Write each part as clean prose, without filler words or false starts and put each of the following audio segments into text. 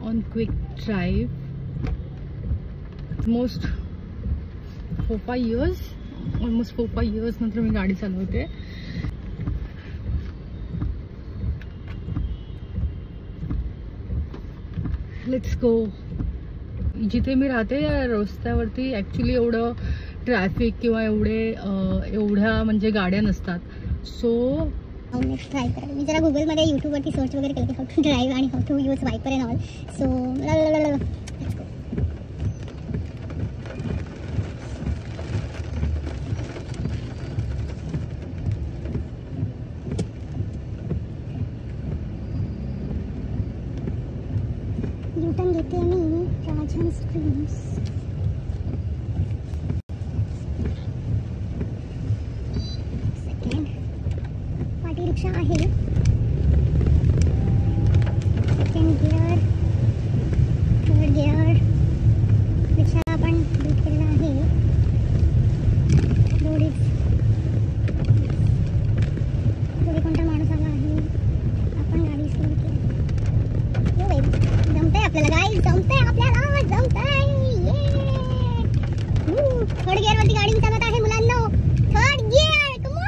on quick drive. Almost 4-5 years नंतर मी गाडी चालवते. Let's go. जिथे मी राहते या रस्त्यावरती ॲक्च्युली एवढं ट्रॅफिक किंवा एवढ्या म्हणजे गाड्या नसतात. सो नेक्स्ट ट्राय करेल मी जरा गुगलमध्ये यूट्यूबवरती सर्च वगैरे केलं हाऊ टू ड्राईव्ह आणि how to use wiper and all. So U turn घेते मी राजहंस स्ट्रीम्स. सेकंड पार्टी रिक्षा आहे. Second gear, third gear. रिक्षा आपण बुक केलेला आहे. पुढे कोणता माणूस आला आहे. आपण गाडी सुरू केली. जमतंय आपल्याला गाईज, जमतंय आपल्याला, जमतंय. थर्ड गिअर वरती गाडी चालत आहे मुलांनो. Third gear, come on.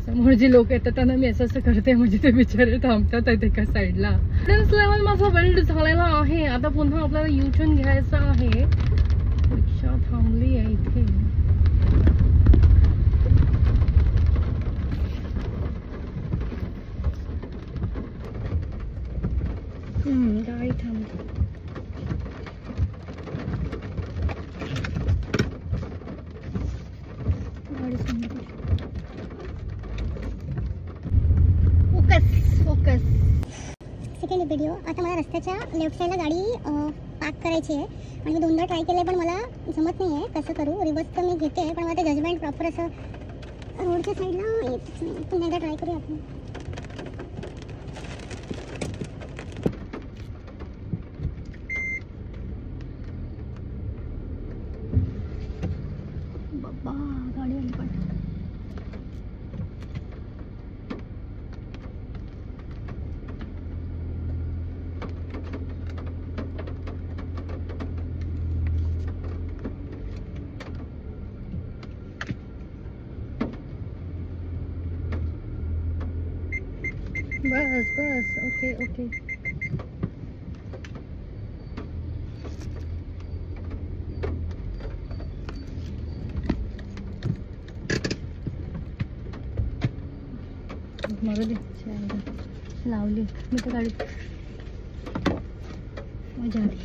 समोर जे लोक येतात त्यांना मी असं करते म्हणजे ते बिचारे थांबतात आहेत एका साईडला. कॉन्फिडन्स लेवल माझा बिल्ड झालेला आहे. आता पुन्हा आपल्याला यू टर्न घ्यायचा आहे. रिक्षा थांबली आहे इथे. गाडी थांबली. गाडी थांबली. फोकस. Second video. आता मला रस्त्याच्या लेफ्ट साईडला गाडी पार्क करायची आहे आणि मी दोनदा ट्राय केले पण मला जमत नाही आहे कसं करू. रिवर्स तर मी घेते पण मला ते जजमेंट प्रॉपर असं रोडच्या साईडला येतच नाही. पुन्हा एकदा ट्राय करूया आपण. बाबा गाडी आली पण. बस ओके. मारू दे. लावली मी तर गाडी मजा आली.